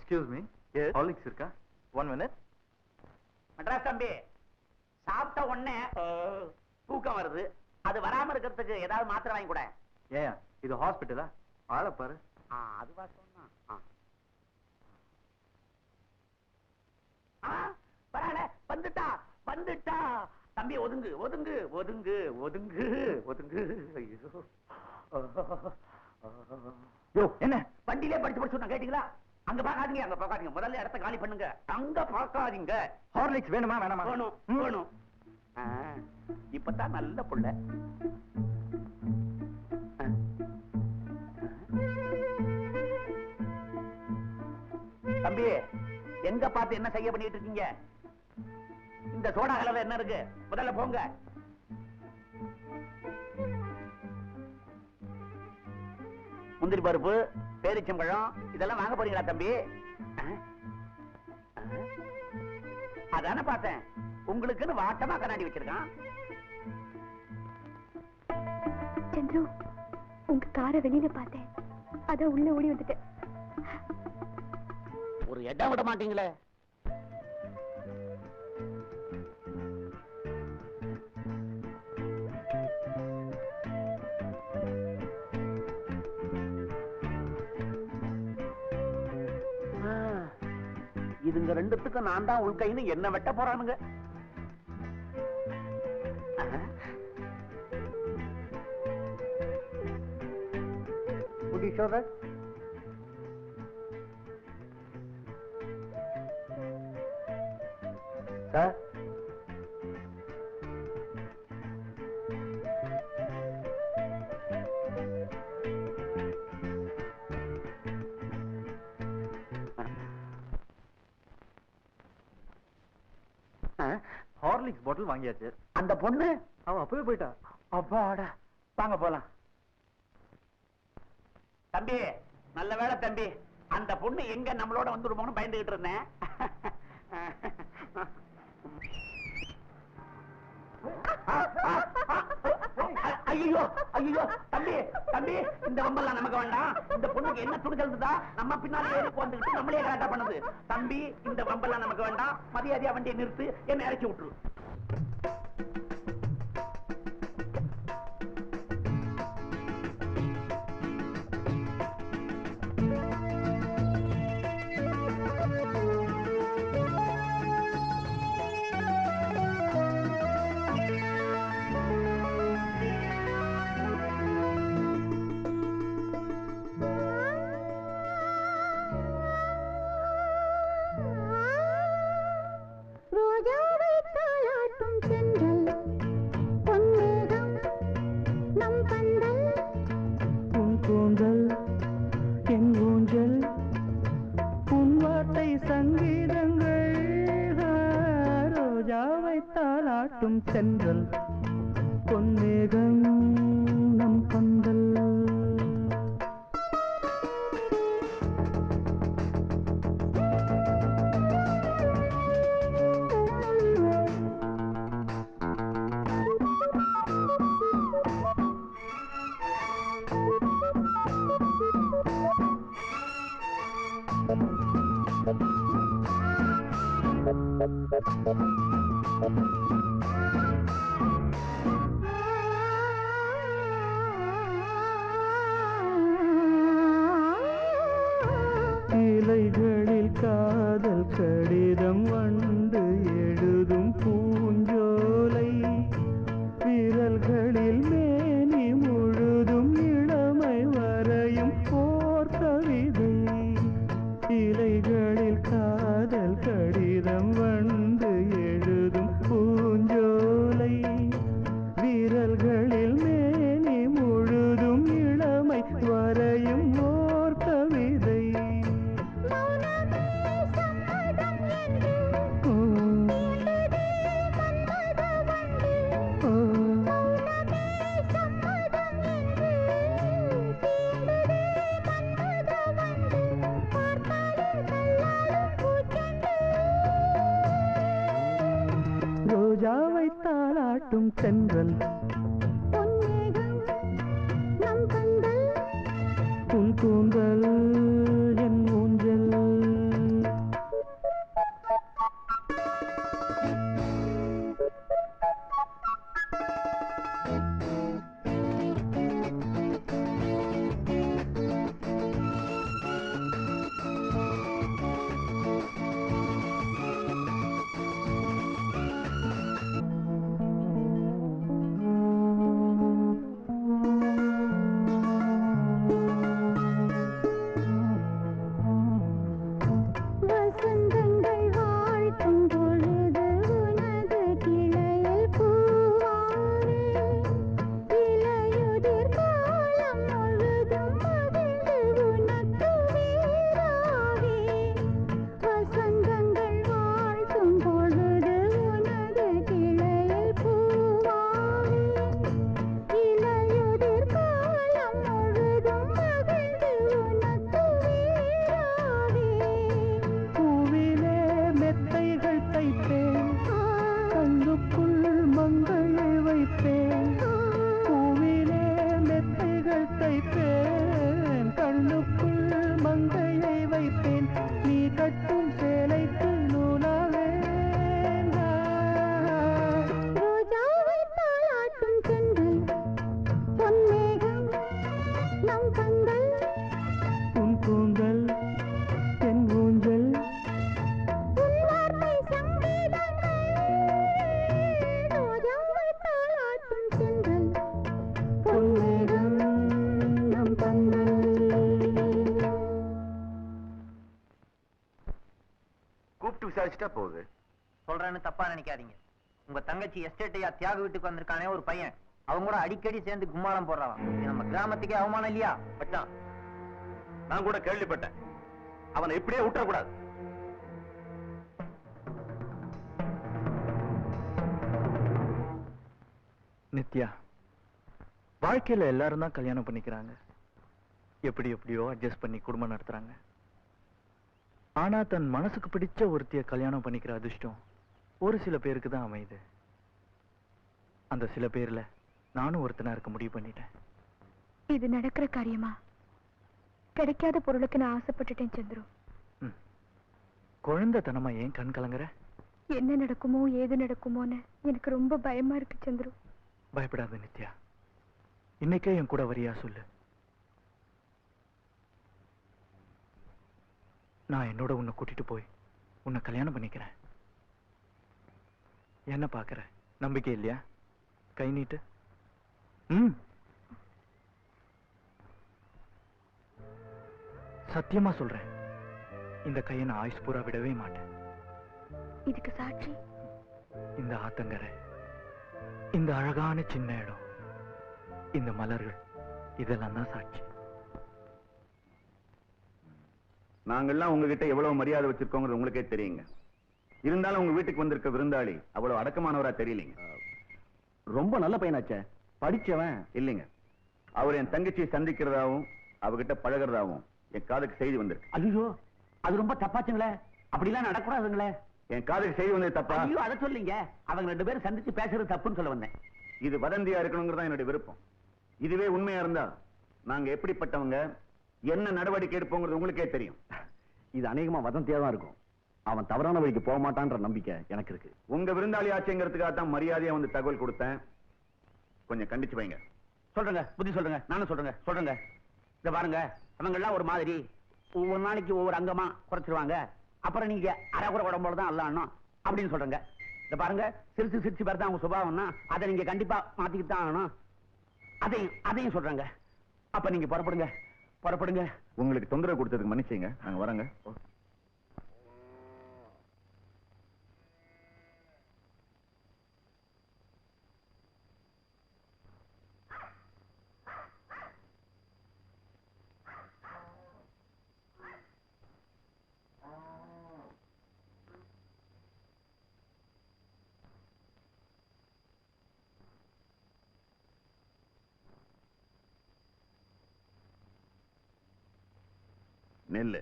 Excuse me, Horlicks இருக்கா? 1 minute. Madras தம்பி, சாப்பிட்ட உடனே தூக்கம் வருது. அது வராம இருக்கிறதுக்கு ஏதாவது மாத்திரை வாங்கி கூட. ஏன் இது ஹாஸ்பிட்டலா? ஆளை பாரு. அது வாசம் வந்துட்டா வந்துட்டா. தம்பி ஒதுங்கு ஒதுங்கு ஒதுங்கு ஒதுங்கு ஒதுங்கு. ஐயோ என்ன வண்டியிலே படிச்சு படிச்சு சொன்ன கேட்டீங்களா? அங்க பாக்காதீங்க, அங்க பாக்காதீங்க. முதல்ல இடத்த காலி பண்ணுங்க. அங்க பாக்காதீங்க. ஹார்லிக்ஸ் வேணுமா வேணாமா? வேணும் வேணும். இப்பதான் நல்ல புள்ள. தம்பி எங்க பார்த்து என்ன செய்ய பண்ணிட்டு இருக்கீங்க? இந்த சோடா கலவை என்ன இருக்கு? முதல்ல போங்க. முந்திரி பருப்பு, பேரிச்சம்பழம் இதெல்லாம் வாங்க போறீங்களா தம்பி? அதான பார்த்தேன். உங்களுக்குன்னு வாட்டமா கண்ணாடி வச்சிருக்கான். சந்திரு, உங்க காரை வெளியில பார்த்தேன், அத உள்ள ஓடி வந்துட்டேன். ஒரு இடம் விட மாட்டீங்களே. இதுங்க ரெண்டுத்துக்கும் நான் தான் உள்கைன்னு என்ன வெட்ட போறானுங்க. சார், ஹார்லிக்ஸ் பாட்டில் வாங்கியாச்சு. அந்த பொண்ணு அவன் அப்பவே போயிட்டா. அப்பாடா, வாங்க போலாம். தம்பி நல்ல வேலை தம்பி, அந்த பொண்ணு எங்க நம்மளோட வந்துடுமோன்னு பயந்துகிட்டு இருந்தேன். ஐயோ ஐயோ தம்பி தம்பி, இந்த வம்பெல்லாம் நமக்கு வேண்டாம். இந்த பொண்ணுக்கு என்ன துணிச்சல் இருந்தா நம்ம பின்னாடி ஏறி வந்துட்டு நம்மளே கரெக்டா பண்ணுது. தம்பி இந்த வம்பெல்லாம் நமக்கு வேண்டாம். மரியாதையா வண்டியை நிறுத்து, என்ன இறக்கி விட்டுரு. சென்றல் பொன்னேகம் நம் பந்தல். இலைகளில் காதல் கடிதம் வந்து எழுதும் பூஞ்சோலை, விரல்களில் மேனி முழுதும் இளமை வரையும் போர் கவிதை. இலைகளில் காதல் கடிதம் வந்து எழுதும் பூஞ்சோலை, விரல்களில் மேனி முழுதும் இளமை வரையும் ஓர் கவிதை. ரோஜாவை தாளாட்டும் சென்றல் உன் கூந்தல் என் ஊஞ்சல். விசாரிச்சுட்டா போகுது. சொல்றேன்னு தப்பா நினைக்காதீங்க. உங்க தங்கச்சி எஸ்டேட்டையா தியாக வீட்டுக்கு வந்திருக்கானே ஒரு பையன், அவங்க கூட அடிக்கடி சேர்ந்து கும்மாளம் போடுறான். இது நம்ம கிராமத்துக்கே அவமானம் இல்லையா? மச்சான், நான் கூட கேள்விப்பட்டேன். அவனை இப்படியே விட்டுறக்கூடாது. நித்யா, வாழ்க்கையில எல்லாரும் தான் கல்யாணம் பண்ணிக்கிறாங்க. எப்படி எப்படியோ அட்ஜஸ்ட் பண்ணி குடும்பம் நடத்துறாங்க. ஆனா தன் மனசுக்கு பிடிச்ச ஒருத்திய கல்யாணம் பண்ணிக்கிற அதிர்ஷ்டம் ஒரு சில பேருக்கு தான் அமையுது. அந்த சில பேர்ல நானும் ஒருத்தனா இருக்க முடிவு பண்ணிட்டேன். இது நடக்கிற காரியமா? கிடைக்காத பொருளுக்கு நான் ஆசைப்பட்டுட்டேன் சந்துரு. குழந்தைத்தனமா ஏன் கண் கலங்குற? என்ன நடக்குமோ ஏது நடக்குமோன்னு எனக்கு ரொம்ப பயமா இருக்கு சந்துரு. பயப்படாத நித்யா, இன்னைக்கே என் கூட வரியா சொல்லு. நான் என்னோட உன்னை கூட்டிட்டு போய் உன்னை கல்யாணம் பண்ணிக்கிறேன். என்ன பாக்குற? நம்பிக்கை இல்லையா? கை நீட்டு. சத்தியமா சொல்றேன், இந்த கையை நான் ஆயுஷ் பூரா விடவே மாட்டேன். இதுக்கு சாட்சி இந்த ஆத்தங்கரை, இந்த அழகான சின்ன இடம், இந்த மலர்கள், இதெல்லாம் தான் சாட்சி. நாங்கெல்லாம் உங்ககிட்ட எவ்வளவு மரியாதை வச்சிருக்கோங்கிறது உங்களுக்கே தெரியுங்க. இருந்தாலும் உங்க வீட்டுக்கு வந்திருக்க விருந்தாளி அவ்வளவு அடக்கமானவரா தெரியலீங்க. ரொம்ப நல்ல பையனாச்சே, படிச்சவன். இல்லைங்க, அவர் என் தங்கச்சியை சந்திக்கிறதாவும் அவகிட்ட பழகிறதாவும் என் காதுக்கு செய்தி வந்திருக்கு. ஐயோ, அது ரொம்ப தப்பாச்சுங்களே. அப்படிலாம் நடக்கூடாதுங்களே. என் காதுக்கு செய்தி வந்தது தப்பா? ஐயோ, அதை சொல்லிங்க. அவங்க 2 பேரும் சந்திச்சு பேசுறது தப்புன்னு சொல்ல வந்தேன். இது வதந்தியா இருக்கணுங்கிறதா என்னுடைய விருப்பம். இதுவே உண்மையா இருந்தா நாங்க எப்படிப்பட்டவங்க, என்ன நடவடிக்கை எடுப்போங்கிறது உங்களுக்கே தெரியும். இது அநேகமா வதந்தியா தான் இருக்கும். அவன் தவறான வழிக்கு போக மாட்டான்ற நம்பிக்கை எனக்கு இருக்கு. உங்க விருந்தாளி ஆச்சுங்கிறதுக்காக தான் மரியாதையா வந்து தகவல் கொடுத்தேன். கொஞ்சம் கண்டிச்சு வைங்க. சொல்றேங்க, புத்தி சொல்றேங்க. நானும் சொல்றேங்க. இத பாருங்க, அவங்க எல்லாம் ஒரு மாதிரி ஒவ்வொரு நாளைக்கு ஒவ்வொரு அங்கமா குறைச்சிருவாங்க. அப்புறம் நீங்க அரைக்குறை உடம்போட தான் அல்லாணும் அப்படின்னு சொல்றேங்க. இத பாருங்க, சிரிச்சு பேர் தான் அவங்க சுபாவம்னா அதை நீங்க கண்டிப்பா மாத்திக்கிட்டு தான் ஆகணும். அதையும் சொல்றேங்க. அப்ப நீங்க புறப்படுங்க. உங்களுக்கு தொந்தரவு கொடுத்ததுக்கு மன்னிச்சுங்க. நாங்க வரோங்க. நெல்லு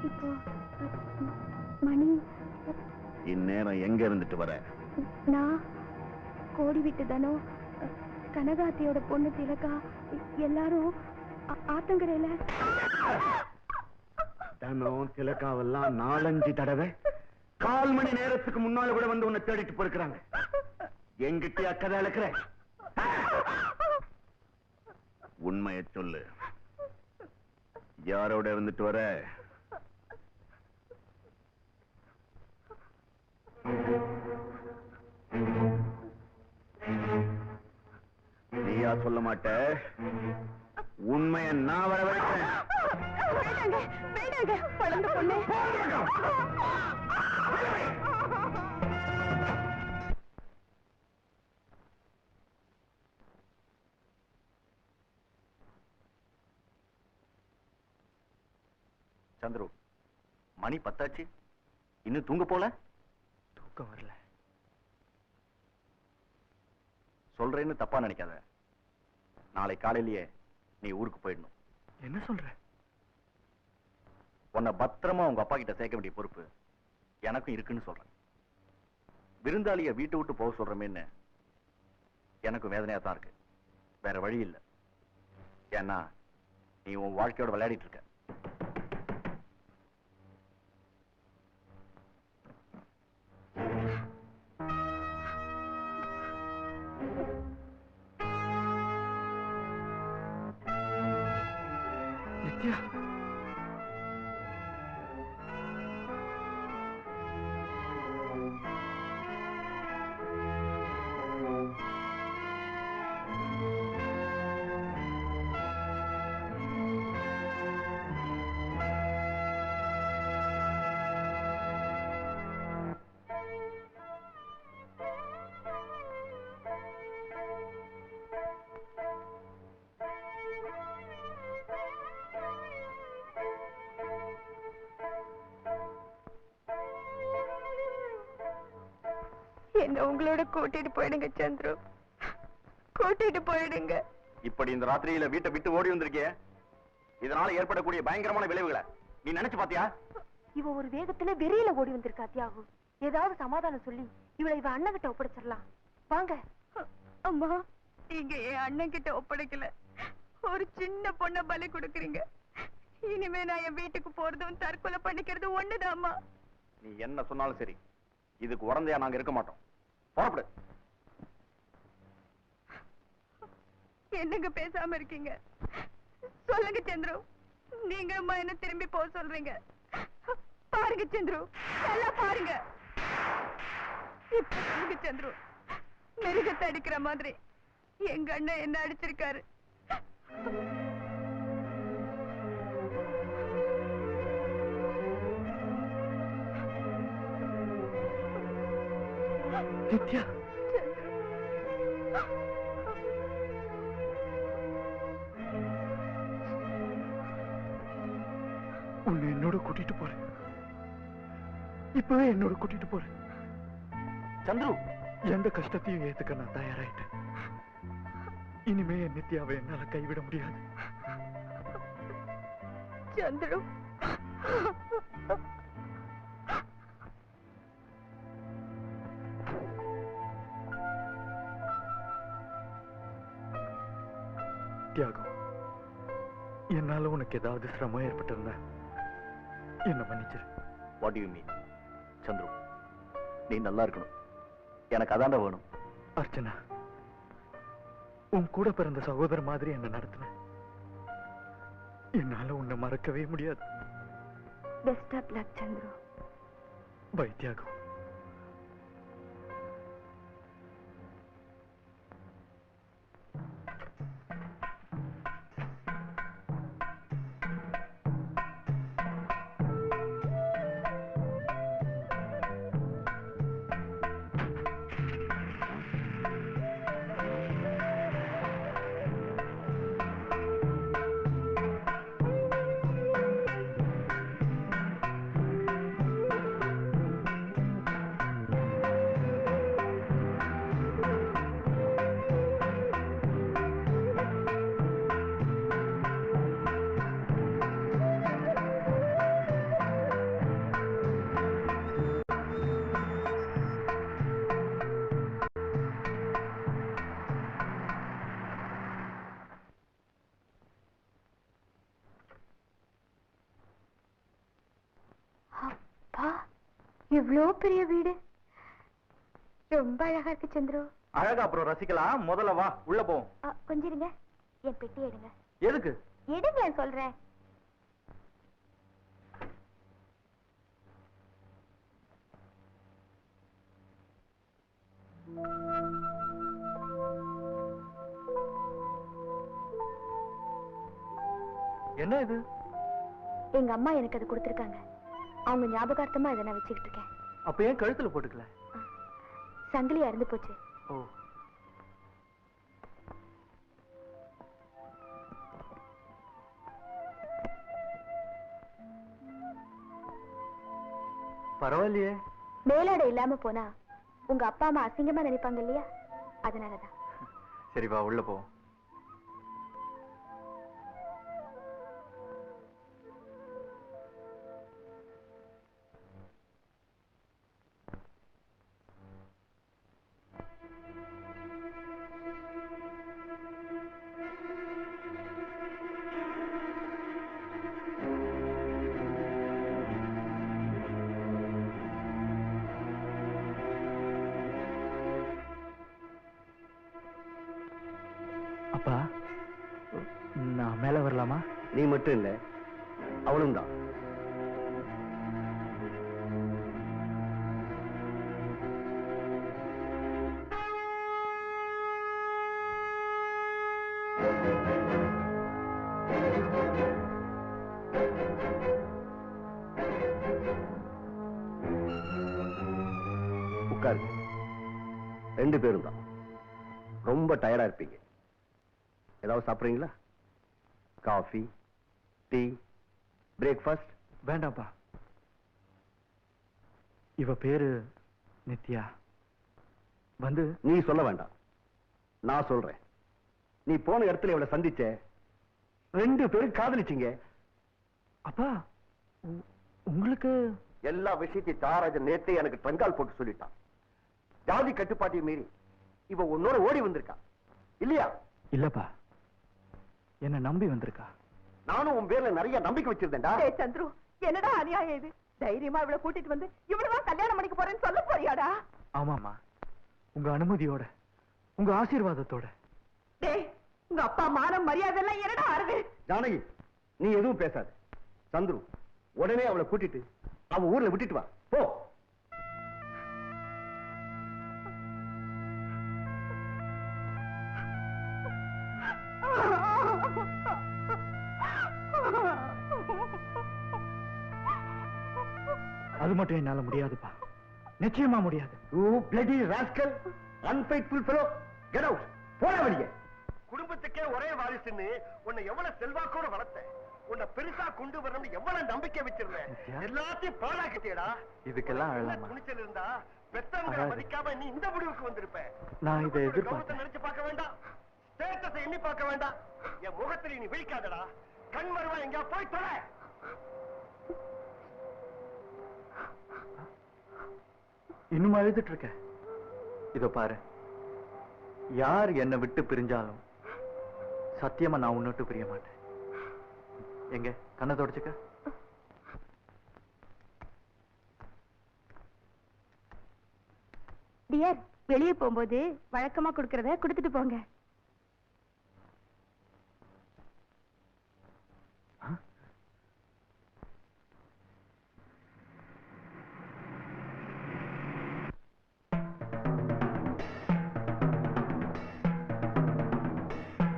இப்போ மணி இந்நேரம் எங்க இருந்துட்டு வர? நான் கோடி விட்டு தானோ, கனகாத்தியோட பொண்ணு திலகா எல்லாரும் ஆத்தங்கரையில. தனம் திலகாவெல்லாம் 4-5 தடவை 1/4 மணி நேரத்துக்கு முன்னால கூட வந்து உன்னை தேடிட்டு போயிருக்கிறாங்க. எங்கிட்ட அக்கறை இழக்கிற? உண்மையை சொல்லு, யாரோட இருந்துட்டு வர? நீயா சொல்ல மாட்ட, உண்மையை நான் வர வைக்கிறேன். சந்துரு, மணி 10 ஆச்சு, இன்னும் தூங்க போல? தூக்கம் வரல. சொல்றேன்னு தப்பா நினைக்காத. நாளை காலையிலேயே நீ ஊருக்கு போயிடணும். என்ன சொல்ற? உன்னை பத்திரமா உங்க அப்பா கிட்ட சேர்க்க வேண்டிய பொறுப்பு எனக்கும் இருக்குன்னு சொல்றேன். விருந்தாளிய வீட்டை விட்டு போக சொல்றமேன்னு எனக்கு வேதனையா தான் இருக்கு. வேற வழி இல்லை. ஏன்னா நீ உன் வாழ்க்கையோட விளையாடிட்டு இருக்க. என்ன உங்களோட கூட்டிட்டு போயிடுங்க சந்துரு, கூட்டிட்டு போயிடுங்க. இப்படி இந்த ராத்திரியில வீட்டை விட்டு ஓடி வந்திருக்கே, இதனால ஏற்படக்கூடிய பயங்கரமான விளைவுகளை நீ நினைச்சு பாத்தியா? இவ ஒரு வேகத்துல வெறியில ஓடி வந்திருக்கா தியாகு. ஏதாவது சமாதானம் சொல்லி இவளை இவ அண்ணன் கிட்ட ஒப்படைச்சிடலாம். வாங்க. அம்மா, நீங்க என் அண்ணன் கிட்ட ஒப்படைக்கல, ஒரு சின்ன பொண்ண பலி கொடுக்குறீங்க. இனிமே நான் என் வீட்டுக்கு போறதும் தற்கொலை பண்ணிக்கிறது ஒண்ணுதாம்மா. நீ என்ன சொன்னாலும் சரி, இதுக்கு உடந்தையா நாங்க இருக்க மாட்டோம். புறப்படு. என்னங்க பேசாம இருக்கீங்க? சொல்லுங்க சந்துரு, நீங்க அம்மா என்ன திரும்பி போக சொல்றீங்க? பாருங்க சந்துரு, எல்லாம் பாருங்க. இப்ப சொல்லுங்க சந்துரு, மிருகத்தை அடிக்கிற மாதிரி எங்க அண்ணன் என்ன அடிச்சிருக்காரு. நித்யா, உன்னை என்னோட கூட்டிட்டு போறேன். இப்பவே என்னோட கூட்டிட்டு போறேன். சந்துரு, எந்த கஷ்டத்தையும் ஏத்துக்க நான் தயாராயிட்டேன். இனிமே என் நித்யாவை என்னால கைவிட முடியாது. சந்துரு, தியாகம், என்னால உனக்கு ஏதாவது சிரமம் ஏற்பட்டிருந்தா என்ன மன்னிச்சிரு. What you mean? சந்துரு, நீ நல்லா இருக்கணும், எனக்கு அதாண்ட வேணும். அர்ச்சனா, உன் கூட பிறந்த சகோதர மாதிரி என்ன நடத்தின. என்னால உன்னை மறக்கவே முடியாது. Best of luck Chandru. Bye Thiyagam. இவ்ளோ பெரிய வீடு, ரொம்ப அழகா இருக்கு சந்துரு. அழகா அப்புறம் ரசிக்கலாம், முதல்ல வா உள்ள போவோம். கொஞ்சம் இருங்க, என் பெட்டி எடுங்க. எதுக்கு? எடுங்க சொல்றேன். என்ன இது? எங்க அம்மா எனக்கு அது கொடுத்திருக்காங்க. அவங்க ஞாபகார்த்தமா இதை நான் வச்சுக்கிட்டு இருக்கேன். அப்ப ஏன் கழுத்துல போட்டுக்கல? சங்கிலி அறுந்து போச்சு. ஓ, பரவாயில்லையே. மேலாடை இல்லாம போனா உங்க அப்பா அம்மா அசிங்கமா நினைப்பாங்க இல்லையா, அதனாலதான். சரி வா உள்ள போவோம். அப்பா, நான் மேல வரலாமா? நீ மட்டும் இல்ல, அவளும் தான். உட்காருங்க. 2 பேரும் தான். ரொம்ப டயர்டா இருப்பீங்க. ஏதாவது சாப்பிடுறீங்களா? Coffee, tea, breakfast? வேண்டாம்ப்பா. இவ பேரு நித்யா. வந்து நீ சொல்ல வேண்டாம், நான் சொல்றேன். நீ போன இடத்துல இவளை சந்திச்ச, 2 பேரும் காதலிச்சீங்க. அப்பா உங்களுக்கு எல்லா விஷயத்தையும் தியாகராஜன் நேத்தே எனக்கு ட்ரங்கால் போட்டு சொல்லிட்டான். ஜாதி கட்டுப்பாட்டையும் மீறி இவ உன்னோட ஓடி வந்திருக்கா இல்லையா? இல்லப்பா, என்ன நம்பி வந்திருக்கா. நானும் உன் பேர்ல நிறைய நம்பிக்கை வச்சிருந்தேன்டா. சந்துரு, என்னடா அநியாயம் இது? தைரியமா இவ்வளவு கூட்டிட்டு வந்து இவ்வளவுதான் கல்யாணம் பண்ணிக்க போறேன்னு சொல்ல போறியாடா? ஆமாமா, உங்க அனுமதியோட, உங்க ஆசீர்வாதத்தோட. டேய், உங்க அப்பா மானம் மரியாதை எல்லாம் என்னடா ஆறுது? ஜானகி, நீ எதுவும் பேசாத. சந்துரு, உடனே அவளை கூட்டிட்டு அவ ஊர்ல விட்டுட்டு வா, போ. அது மட்டும் என்னால முடியாதுப்பா, நிச்சயமா முடியாது. You bloody rascal, unfaithful fellow, get out. போடா வெளியே. குடும்பத்துக்கே ஒரே வாரிசுன்னு உன்னை எவ்வளவு செல்வாக்கோட வளர்த்த, உன்னை பெருசா கொண்டு வரணும்னு எவ்வளவு நம்பிக்கை வச்சிருந்தேன். எல்லாத்தையும் பாழாக்கிட்டேடா. இதுக்கெல்லாம் அழலாமா? துணிச்சல் இருந்தா பெத்தவங்களை மதிக்காம நீ இந்த முடிவுக்கு வந்திருப்ப. நான் இதை கௌரவத்தை எதிர்பார்த்தேன். நினைச்சு பார்க்க வேண்டாம், ஸ்டேட்டஸை எண்ணி பார்க்க வேண்டாம். என் முகத்தில் நீ விழிக்காதடா. கண் மருவா எங்கயா போய் தொலை. இன்னும் அழுதுட்டு இருக்க? இதோ பாரு, யார் என்னை விட்டு பிரிஞ்சாலும் சத்தியமா நான் உன்னை விட்டு பிரிய மாட்டேன். எங்க கண்ணை தொடச்சுக்க. டியர், வெளியே போகும்போது வழக்கமா கொடுக்கறத கொடுத்துட்டு போங்க.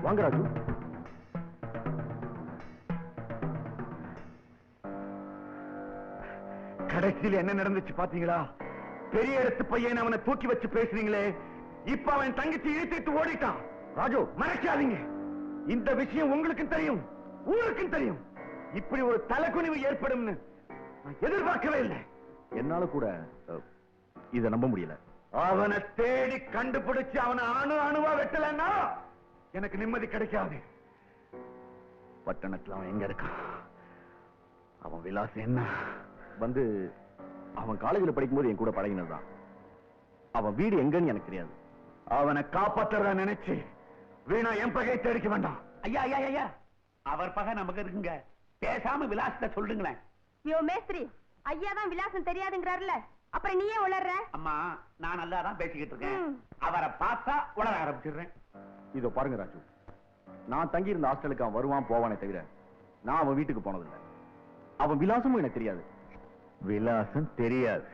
வாங்க ராஜு. கடைசியில் என்ன நடந்துச்சு பாத்தீங்களா? பெரிய இடத்து பையன் அவனை தூக்கி வச்சு பேசுறீங்களே, இப்ப அவன் தங்கச்சி இழுத்துட்டு ஓடிட்டான். ராஜு, மறைக்காதீங்க. இந்த விஷயம் உங்களுக்கும் தெரியும், ஊருக்கும் தெரியும். இப்படி ஒரு தலைக்குனிவு ஏற்படும்னு நான் எதிர்பார்க்கவே இல்லை. என்னால கூட இதை நம்ப முடியல. அவனை தேடி கண்டுபிடிச்சு அவனை அணுவா வெட்டலன்னா எனக்கு நிம்மதி கிடைக்காது. பட்டணத்துல அவன் எங்க இருக்கான்? அவன் விலாசம் என்ன? வந்து அவன் காலேஜில் படிக்கும்போது என் கூட பழகினதுதான். அவன் வீடு எங்கன்னு எனக்கு தெரியாது. அவனை காப்பாத்துறத நினைச்சு வீணா என் பகை தேடிக்க வேண்டாம். ஐயா ஐயா ஐயா, அவர் பகை நமக்கு இருக்குங்க. பேசாம விலாசத்தை சொல்லுங்களேன். யோ மேஸ்திரி, ஐயா தான் விலாசம் தெரியாதுங்கிறாருல, அப்புறம் நீயே உளர்ற? அம்மா, நான் நல்லா தான் பேசிக்கிட்டு இருக்கேன். அவரை பார்த்தா உளர ஆரம்பிச்சிடுறேன். இதோ பாருங்க ராஜு, நான் தங்கி இருந்த ஹாஸ்டலுக்கு அவன் வருவான் போவானே தவிர நான் அவன் வீட்டுக்கு போனதில்லை. அவன் விலாசமும் எனக்கு தெரியாது. விலாசம் தெரியாது?